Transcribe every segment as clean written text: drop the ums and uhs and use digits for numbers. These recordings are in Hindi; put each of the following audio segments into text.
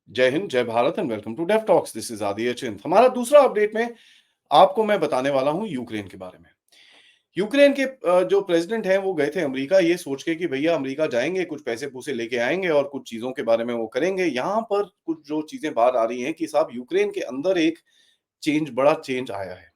जय हिंद, जय Bharat and welcome to Dave talks. This is Aditya Chint. हमारा दूसरा अपडेट में आपको मैं बताने वाला हूं यूक्रेन के बारे में। यूक्रेन के जो प्रेसिडेंट हैं वो गए थे अमेरिका ये सोच के कि भैया अमेरिका जाएंगे, कुछ पैसे पूसे लेके आएंगे और कुछ चीजों के बारे में वो करेंगे। यहाँ पर कुछ जो चीजें बाहर आ रही हैं कि साहब यूक्रेन के अंदर एक बड़ा चेंज आया है।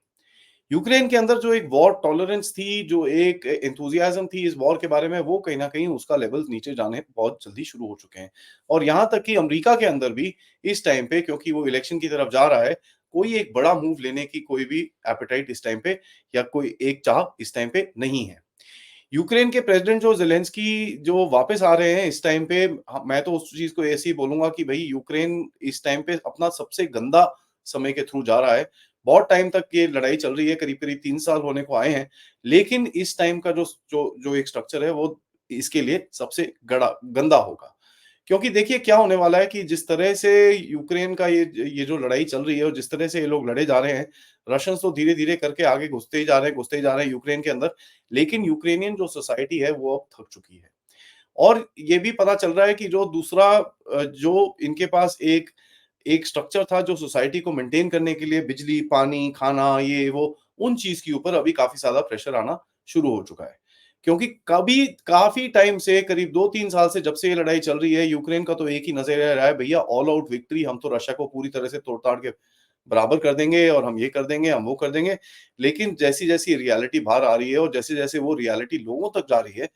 यूक्रेन के अंदर जो एक वॉर टॉलरेंस थी, जो एक एंथुसियाज्म थी इस वॉर के बारे में, वो कहीं न कहीं उसका लेवल्स नीचे जाने बहुत जल्दी शुरू हो चुके हैं। और यहाँ तक कि अमेरिका के अंदर भी इस टाइम पे, क्योंकि वो इलेक्शन की तरफ जा रहा है, कोई एक बड़ा मूव लेने की कोई भी एपेटाइट इस टाइम पे या कोई एक चाह इस टाइम पे नहीं है। यूक्रेन के प्रेसिडेंट जो ज़ेलेंस्की जो वापस आ रहे हैं इस टाइम पे, मैं तो उस चीज़ को ऐसे ही बोलूँगा कि भई यूक्रेन इस टाइम पे अपना सबसे गंदा समय के थ्रू जा रहा है। बहुत टाइम तक ये लड़ाई चल रही है, करीब-करीब 3 साल होने को आए हैं। लेकिन इस टाइम का जो जो जो एक स्ट्रक्चर है वो इसके लिए सबसे गड़ा गंदा होगा। क्योंकि देखिए क्या होने वाला है कि जिस तरह से यूक्रेन का ये जो लड़ाई चल रही है और जिस तरह से ये लोग लड़े जा रहे हैं, रशियंस तो धीरे-धीरे करके आगे घुसते ही जा रहे हैं, घुसते ही जा रहे हैं यूक्रेन के अंदर। लेकिन यूक्रेनियन जो सोसाइटी है वो अब थक चुकी है। और ये भी पता चल रहा है कि जो दूसरा जो इनके पास एक एक स्ट्रक्चर था जो सोसाइटी को मेंटेन करने के लिए बिजली, पानी, खाना, ये वो, उन चीज़ के ऊपर अभी काफ़ी ज़्यादा प्रेशर आना शुरू हो चुका है। क्योंकि कभी काफ़ी टाइम से, करीब 2-3 साल से जब से ये लड़ाई चल रही है, यूक्रेन का तो एक ही नज़रिया रहा है, भैया ऑल आउट विक्ट्री, हम तो रशिया को पूरी तरह से तोड़-ताड़ के बराबर कर देंगे और हम ये कर देंगे, हम वो कर देंगे। लेकिन जैसी-जैसी रियलिटी बाहर आ रही है और जैसे-जैसे वो रियलिटी लोगों तक जा रही है,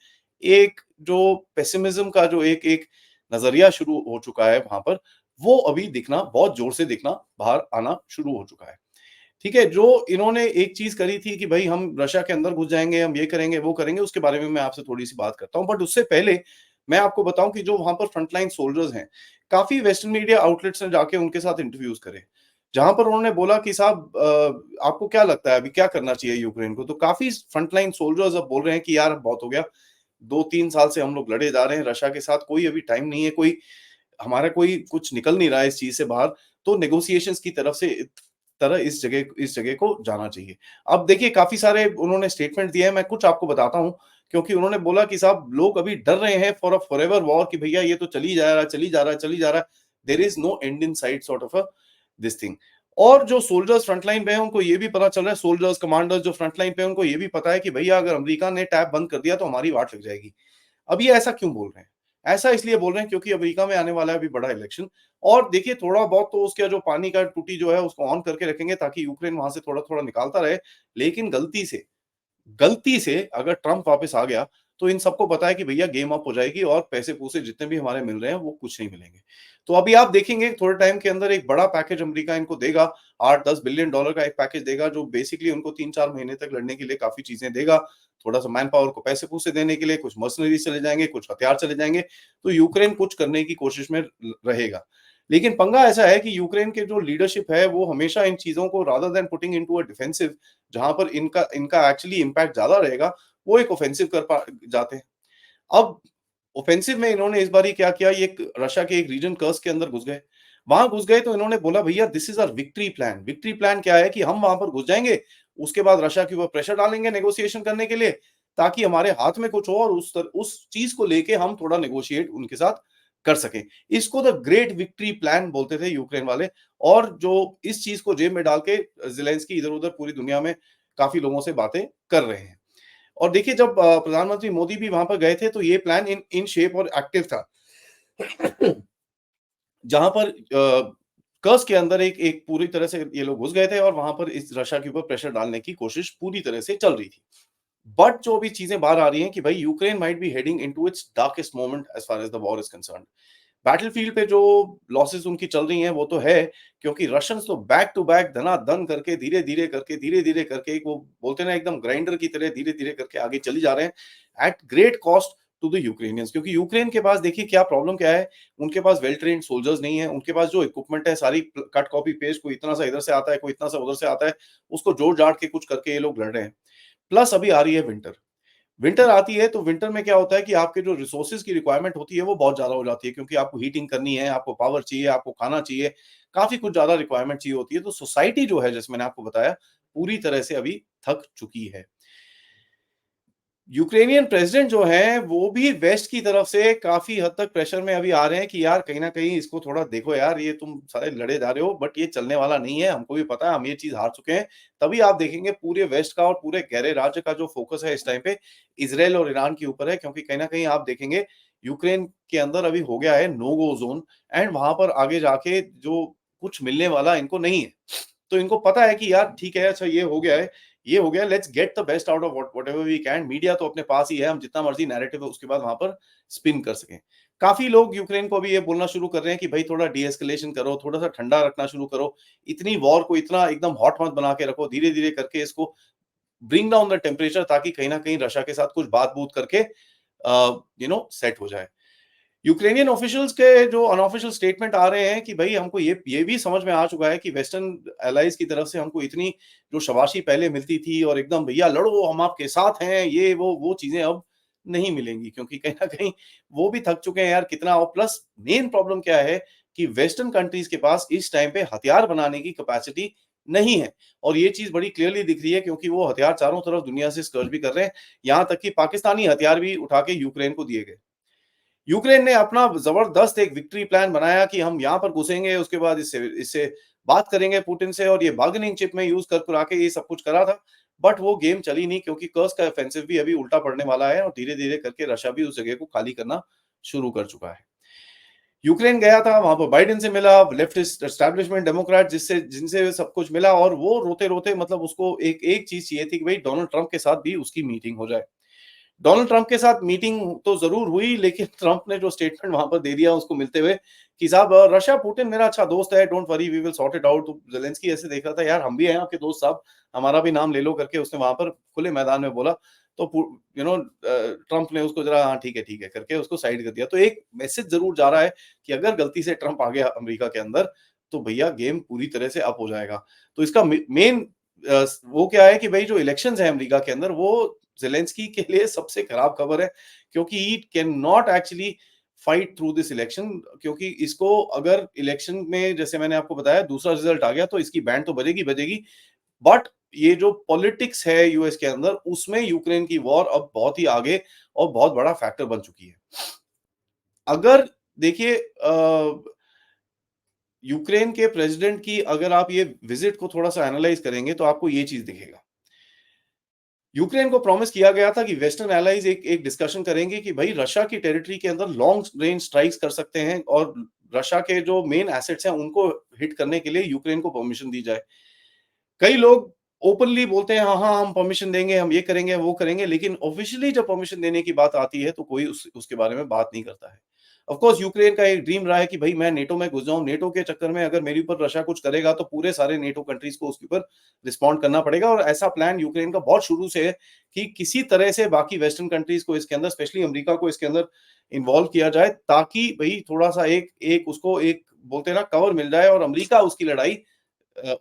एक जो पेसिमिज्म का जो एक एक नज़रिया शुरू हो चुका है वहाँ पर, वो अभी दिखना, बहुत ज़ोर से दिखना, बाहर आना शुरू हो चुका है। ठीक है? जो इन्होंने एक चीज़ करी थी कि भई हम रशिया के अंदर घुस जाएँगे, हम ये करेंगे, वो करेंगे, उसके बारे में मैं आपसे थोड़ी-सी बात करता हूँ। बट उससे पहले मैं आपको बताऊँ कि जो वहाँ पर फ्रंटलाइन सोल्जर्स हैं, काफ़ी वेस्टर्न मीडिया आउटलेट्स ने जाके उनके साथ इंटरव्यूज़ करे। जहाँ पर उन्होंने बोला कि साहब आपको क्या लगता है अभी क्या करना चाहिए यूक्रेन को? तो काफ़ी फ्रंटलाइन सोल्जर्स अब बोल रहे हैं कि यार अब बहुत हो गया। 2-3 साल से हम लोग लड़े जा रहे हैं रशिया के साथ, कोई अभी टाइम नहीं है, कोई हमारा कोई कुछ निकल नहीं रहा है इस चीज़ से बाहर, तो नेगोशिएशंस की तरह इस जगह को जाना चाहिए। अब देखिए काफ़ी सारे उन्होंने स्टेटमेंट दिए हैं, मैं कुछ आपको बताता हूँ, क्योंकि उन्होंने बोला कि साहब लोग अभी डर रहे हैं फॉर अ फॉरएवर वॉर कि भैया ये तो चली जा रहा है, चली जा रहा है, चली जा रहा है। There is no end in sight sort of a this thing. और जो सोल्जर्स फ्रंट लाइन पे हैं उनको ये भी पता चल रहा है, सोल्जर्स, कमांडर्स जो फ्रंट लाइन पे हैं उनको ये भी पता है कि भैया अगर अमेरिका ने टैप बंद कर दिया तो हमारी वाट लग जाएगी। अब ये ऐसा क्यों बोल रहे हैं? ऐसा इसलिए बोल रहे हैं क्योंकि अमेरिका में आने वाला है अभी बड़ा इलेक्शन, और देखिए थोड़ा बहुत तो उसका जो पानी का टूटी जो है उसको ऑन करके रखेंगे ताकि यूक्रेन वहाँ से थोड़ा-थोड़ा निकालता रहे। लेकिन गलती से अगर ट्रम्प वापस आ गया, तो इन सबको पता है कि भैया गेम अप हो जाएगी और पैसे-पूसे जितने भी हमारे मिल रहे हैं, वो कुछ नहीं मिलेंगे। तो अभी आप देखेंगे थोड़े टाइम के अंदर एक बड़ा पैकेज अमेरिका इनको देगा, 8-10 बिलियन डॉलर का एक पैकेज देगा, जो बेसिकली उनको 3-4 महीने तक लड़ने के लिए काफ़ी चीज़ें देगा। थोड़ा-सा मैन पावर को पैसे-पूसे देने के लिए, कुछ मर्सनरीज़ चले जाएँगे, कुछ हथियार चले जाएँगे, तो यूक्रेन कुछ करने की कोशिश में रहेगा। लेकिन पंगा ऐसा है कि यूक्रेन के जो लीडरशिप है, वो हमेशा इन चीज़ों को rather than putting into a defensive, जहाँ पर इनका इनका एक्चुअली इम्पैक्ट ज़्यादा रहेगा, वो एक ऑफेंसिव कर पा जाते हैं। अब ऑफेंसिव में इन्होंने इस बारी क्या किया, ये एक रशिया के एक रीजन कर्स्क के अंदर घुस गए। वहाँ घुस गए तो इन्होंने बोला भैया this is our victory plan. Victory plan क्या है कि हम वहाँ पर घुस जाएँगे, उसके बाद रशिया के ऊपर प्रेशर डालेंगे नेगोशिएशन करने के लिए, ताकि हमारे हाथ में कुछ हो और उस चीज़ को लेके हम थोड़ा नेगोशिएट उनके साथ कर सकें। इसको द ग्रेट विक्ट्री प्लान बोलते थे यूक्रेन वाले, और जो इस चीज़ को जेब में डाल के ज़ेलेंस्की इधर-उधर पूरी दुनिया में काफ़ी लोगों से बातें कर रहे हैं। और देखिए जब प्रधानमंत्री मोदी भी वहाँ पर गए थे तो ये प्लान इन इन शेप और एक्टिव था। जहाँ पर कर्स के अंदर एक एक पूरी तरह से ये लोग घुस गए थे और वहाँ पर इस रशिया के ऊपर प्रेशर डालने की कोशिश पूरी तरह से चल रही थी। बट जो अभी चीज़ें बाहर आ रही हैं कि भाई Ukraine might be heading into its darkest moment as far as the war is concerned. Battlefield पे जो लॉसेस उनकी चल रही हैं वो तो है, क्योंकि रशियंस तो बैक टू बैक धनाधन करके धीरे-धीरे करके एक वो बोलते हैं ना एकदम ग्राइंडर की तरह धीरे-धीरे करके आगे चली जा रहे हैं at great cost to the Ukrainians. क्योंकि यूक्रेन के पास देखिए क्या प्रॉब्लम क्या है, उनके पास वेल ट्रेन्ड सोल्जर्स नहीं है, उनके पास जो इक्विपमेंट है सारी कट कॉपी पेस्ट, कोई इतना सा इधर से आता है, कोई इतना सा उधर से आता है, उसको जोड़-जाड़ के कुछ करके ये लोग लड़ रहे हैं। प्लस अभी आ रही है विंटर। विंटर आती है तो विंटर में क्या होता है कि आपके जो रिसोर्सेज की रिक्वायरमेंट होती है वो बहुत ज़्यादा हो जाती है, क्योंकि आपको हीटिंग करनी है, आपको पावर चाहिए, आपको खाना चाहिए, काफ़ी कुछ ज़्यादा रिक्वायरमेंट चाहिए होती है। तो सोसाइटी जो है जैसे मैंने आपको बताया, पूरी तरह से अभी थक चुकी है। यूक्रेनियन प्रेसिडेंट जो हैं, वो भी वेस्ट की तरफ से काफ़ी हद तक प्रेशर में अभी आ रहे हैं कि यार कहीं न कहीं इसको थोड़ा देखो यार, ये तुम सारे लड़े जा रहे हो बट ये चलने वाला नहीं है, हमको भी पता है हम ये चीज़ हार चुके हैं। तभी आप देखेंगे पूरे वेस्ट का और पूरे गहरे राज्य का जो फ़ोकस है इस टाइम पे इज़राइल और ईरान के ऊपर है, क्योंकि कहीं न कहीं आप देखेंगे यूक्रेन के अंदर अभी हो गया है नो गो ज़ोन एंड वहाँ पर आगे जाके जो कुछ मिलने वाला इनको नहीं है। तो इनको पता है कि यार ठीक है, अच्छा ये हो गया है, ये हो गया, let's get the best out of whatever we can. Media तो अपने पास ही है, हम जितना मर्जी नैरेटिव है उसके बाद वहां पर स्पिन कर सकें। काफी लोग यूक्रेन को भी ये बोलना शुरू कर रहे हैं कि भाई थोड़ा डी-एस्केलेशन करो, थोड़ा सा ठंडा रखना शुरू करो, इतनी वॉर को इतना एकदम हॉट मत बना के रखो, धीरे धीरे करके इसको ब्रिंग डाउन द टेम्परेचर, ताकि कहीं ना कहीं रशिया के साथ कुछ बात बूत करके सेट हो जाए। यूक्रेनियन ऑफिशियल्स के जो अनऑफिशियल स्टेटमेंट आ रहे हैं कि भाई हमको ये भी समझ में आ चुका है कि वेस्टर्न एलाइज की तरफ से हमको इतनी जो शाबाशी पहले मिलती थी और एकदम भैया लड़ो हम आपके साथ हैं, ये वो चीजें अब नहीं मिलेंगी, क्योंकि कहीं ना कहीं वो भी थक चुके हैं यार कितना। और प्लस मेन प्रॉब्लम क्या है कि वेस्टर्न कंट्रीज के पास इस टाइम पे हथियार बनाने की कैपेसिटी नहीं है, और ये चीज बड़ी क्लियरली दिख रही है क्योंकि वो हथियार चारों तरफ दुनिया से स्कर्च भी कर रहे हैं, यहाँ तक कि पाकिस्तानी हथियार भी उठा के यूक्रेन को दिए गए। यूक्रेन ने अपना जबरदस्त एक विक्ट्री प्लान बनाया कि हम यहाँ पर घुसेंगे, उसके बाद इससे इससे बात करेंगे पुतिन से, और ये बार्गेनिंग चिप में यूज कर कर आके ये सब कुछ करा था। बट वो गेम चली नहीं, क्योंकि कर्स का ऑफेंसिव भी अभी उल्टा पड़ने वाला है और धीरे धीरे करके रशिया भी उस जगह को खाली करना शुरू कर चुका है। यूक्रेन गया था, वहां पर बाइडेन से मिला, लेफ्टिस्ट एस्टैब्लिशमेंट डेमोक्रेट जिससे जिनसे सब कुछ मिला, और वो रोते रोते मतलब उसको एक एक चीज चाहिए थी कि भाई डोनाल्ड ट्रंप के साथ भी उसकी मीटिंग हो जाए। डोनाल्ड ट्रंप के साथ मीटिंग तो ज़रूर हुई, लेकिन ट्रंप ने जो स्टेटमेंट वहाँ पर दे दिया उसको मिलते हुए कि साहब रशिया पुतिन मेरा अच्छा दोस्त है, don't worry we will sort it out. तो ज़ेलेंस्की ऐसे देख रहा था, यार हम भी हैं आपके दोस्त साहब, हमारा भी नाम ले लो करके उसने वहाँ पर खुले मैदान में बोला। तो ट्रंप ने उसको ज़रा हाँ, ठीक है करके उसको साइड कर दिया। तो एक मैसेज ज़रूर जा रहा है कि अगर गलती से ट्रंप आ गया अमेरिका के अंदर, तो भैया गेम पूरी तरह से अप हो जाएगा। तो इसका मेन वो क्या है कि भई जो इलेक्शंस हैं अमेरिका के अंदर, वो ज़ेलेंस्की के लिए सबसे खराब खबर है, क्योंकि he can not actually fight through this election, क्योंकि इसको अगर इलेक्शन में जैसे मैंने आपको बताया दूसरा रिजल्ट आ गया तो इसकी बैंड तो बजेगी बजेगी, बट ये जो पॉलिटिक्स है यूएस के अंदर उसमें यूक्रेन की वॉर अब बहुत ही आगे और बहुत बड़ा फैक्टर बन चुकी है। अगर देखिए यूक्रेन के प्रेसिडेंट की अगर आप ये विजिट को थोड़ा-सा एनालाइज़ करेंगे तो आपको ये चीज़ दिखेगा। यूक्रेन को प्रॉमिस किया गया था कि वेस्टर्न एलाइज एक एक डिस्कशन करेंगे कि भाई रशिया की टेरिटरी के अंदर लॉन्ग रेंज स्ट्राइक्स कर सकते हैं, और रशिया के जो मेन एसेट्स हैं उनको हिट करने के लिए यूक्रेन को परमिशन दी जाए। कई लोग ओपनली बोलते हैं हाँ, हाँ, हम परमिशन देंगे, हम ये करेंगे, वो करेंगे, लेकिन ऑफिशियली जब परमिशन देने की बात आती है तो कोई उसके बारे में बात नहीं करता है। ऑफ कोर्स यूक्रेन का एक ड्रीम रहा है कि भाई मैं नेटो में घुस जाऊँ, नेटो के चक्कर में अगर मेरे ऊपर रशिया कुछ करेगा तो पूरे सारे नेटो कंट्रीज को उसके ऊपर रिस्पॉन्ड करना पड़ेगा, और ऐसा प्लान यूक्रेन का बहुत शुरू से है कि किसी तरह से बाकी वेस्टर्न कंट्रीज को इसके अंदर, स्पेशली अमेरिका को इसके अंदर इन्वॉल्व किया जाए, ताकि भाई थोड़ा-सा एक एक उसको एक बोलते हैं ना कवर मिल जाए और अमेरिका उसकी लड़ाई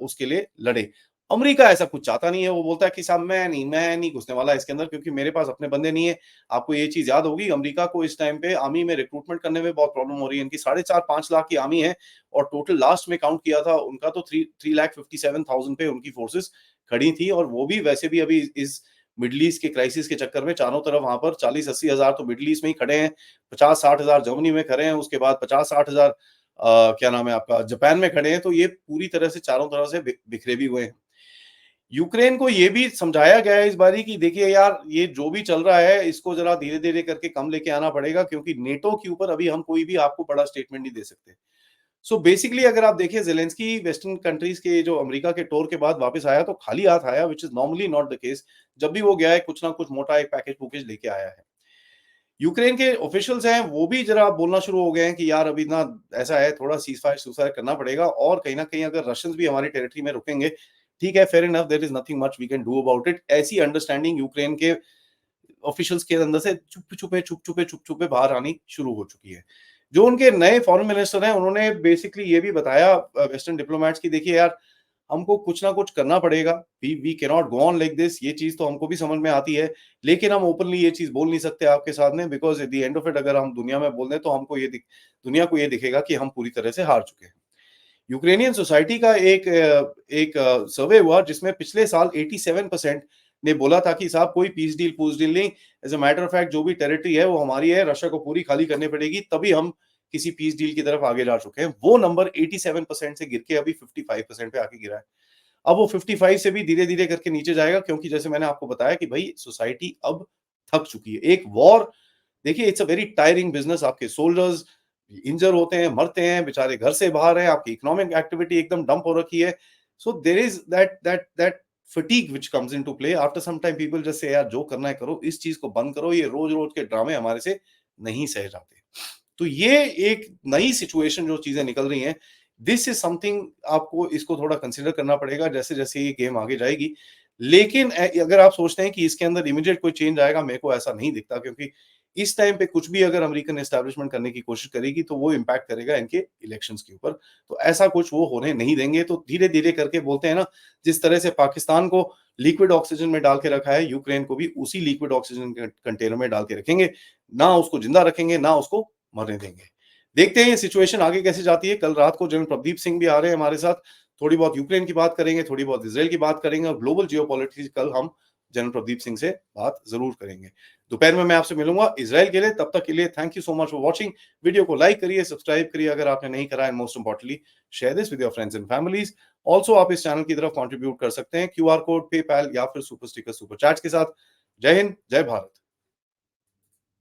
उसके लिए लड़े। अमेरिका ऐसा कुछ चाहता नहीं है, वो बोलता है कि साहब मैं नहीं घुसने वाला इसके अंदर, क्योंकि मेरे पास अपने बंदे नहीं है। आपको ये चीज़ याद होगी, अमेरिका को इस टाइम पे आर्मी में रिक्रूटमेंट करने में बहुत प्रॉब्लम हो रही है। इनकी 4.5 लाख की आर्मी है, और टोटल लास्ट में काउंट किया था उनका तो 3,57,000 पे उनकी फोर्सेस खड़ी थी, और वो भी वैसे भी अभी इस मिडल ईस्ट के क्राइसिस के चक्कर में चारों तरफ वहाँ पर 40-80 हज़ार तो मिडल ईस्ट में ही खड़े हैं, 50-60 हज़ार जर्मनी में खड़े हैं, उसके बाद 50-60 हज़ार क्या नाम है आपका जापान में खड़े हैं, तो ये पूरी तरह से चारों तरफ से बिखरे भी हुए हैं। यूक्रेन को ये भी समझाया गया है इस बारी कि देखिए यार ये जो भी चल रहा है इसको जरा धीरे-धीरे करके कम लेके आना पड़ेगा, क्योंकि नेटो के ऊपर अभी हम कोई भी आपको बड़ा स्टेटमेंट नहीं दे सकते। सो बेसिकली अगर आप देखिए ज़ेलेंस्की वेस्टर्न कंट्रीज़ के जो अमेरिका के टूर के बाद वापस आया तो खाली हाथ आया, which is normally not the case. जब भी वो गया है कुछ ना कुछ मोटा एक पैकेज-वूकेज लेके आया है। यूक्रेन के ऑफिशियल्स हैं वो भी जरा बोलना शुरू हो गए हैं कि यार अभी ना ऐसा है, थोड़ा सीज़फायर करना पड़ेगा, और कहीं न कहीं अगर रशियंस भी हमारी टेरिटरी में रुकेंगे, ठीक है, fair enough, there is nothing much we can do about it. ऐसी अंडरस्टैंडिंग यूक्रेन के ऑफिशियल्स के अंदर से चुप-छुपे बाहर आनी शुरू हो चुकी है। जो उनके नए फॉरेन मिनिस्टर हैं उन्होंने बेसिकली ये भी बताया वेस्टर्न डिप्लोमैट्स की, देखिए यार हमको कुछ ना कुछ करना पड़ेगा। We can not go on like this, ये चीज़ तो हमको भी समझ में आती है, लेकिन हम ओपनली ये चीज़ बोल नहीं सकते आपके सामने, because at the end of it अगर हम दुनिया में बोल दें तो हमको ये दुनिया को ये दिखेगा कि हम पूरी तरह से हार चुके हैं। यूक्रेनियन सोसाइटी का एक सर्वे हुआ जिसमें पिछले साल 87% ने बोला था कि साहब कोई पीस डील पूस डील नहीं, as a matter of fact जो भी टेरिटरी है वो हमारी है, रशिया को पूरी खाली करनी पड़ेगी, तभी हम किसी पीस डील की तरफ आगे जा चुके हैं। वो नंबर 87% से गिर के अभी 55% पे आके गिरा है। अब वो 55 से भी धीरे-धीरे करके नीचे जाएगा, क्योंकि जैसे मैंने आपको बताया कि भई सोसाइटी अब थक चुकी है। एक वॉर, देखिए it's a very tiring business, आपके सोल्जर्स इंजर होते हैं, मरते हैं, बेचारे घर से बाहर हैं, आपकी इकोनॉमिक एक्टिविटी एकदम डंप हो रखी है। So there is that fatigue which comes into play. After some time people just say यार जो करना है करो, इस चीज़ को बंद करो, ये रोज़-रोज़ के ड्रामे हमारे से नहीं सहे जाते। तो ये एक नई सिचुएशन जो चीज़ें निकल रही हैं, दिस इज़ समथिंग आपको इसको थोड़ा कंसीडर करना पड़ेगा जैसे-जैसे ये गेम आगे जाएगी। लेकिन अगर आप सोचते हैं कि इसके अंदर इमीडिएट कोई चेंज आएगा, मेरे को ऐसा नहीं दिखता, क्योंकि इस टाइम पे कुछ भी अगर अमेरिकन एस्टेब्लिशमेंट करने की कोशिश करेगी, तो वो इम्पैक्ट करेगा इनके इलेक्शंस के ऊपर। तो ऐसा कुछ वो होने नहीं देंगे। तो धीरे-धीरे करके बोलते हैं ना, जिस तरह से पाकिस्तान को लिक्विड ऑक्सीजन में डाल के रखा है, यूक्रेन को भी उसी लिक्विड ऑक्सीजन कंटेनर में डाल के रखेंगे। ना उसको जिंदा रखेंगे, ना उसको मरने देंगे। देखते हैं ये सिचुएशन आगे कैसे जाती है। कल रात को जनरल प्रदीप सिंह भी आ रहे हैं हमारे साथ। थोड़ी बहुत यूक्रेन की बात करेंगे, थोड़ी बहुत इज़राइल की बात करेंगे, और ग्लोबल जियोपॉलिटिक्स कल हम जनरल प्रदीप सिंह से बात ज़रूर करेंगे। दोपहर में मैं आपसे मिलूँगा इज़राइल के लिए। तब तक के लिए thank you so much for watching. Video को लाइक करिए, सब्सक्राइब करिए अगर आपने नहीं करा, and most importantly share this with your friends and families. Also आप इस चैनल की तरफ कंट्रीब्यूट कर सकते हैं क्यूआर कोड, पेपैल या फिर सुपर स्टिकर, सुपर चैट्स के साथ। जय हिंद, जय भारत।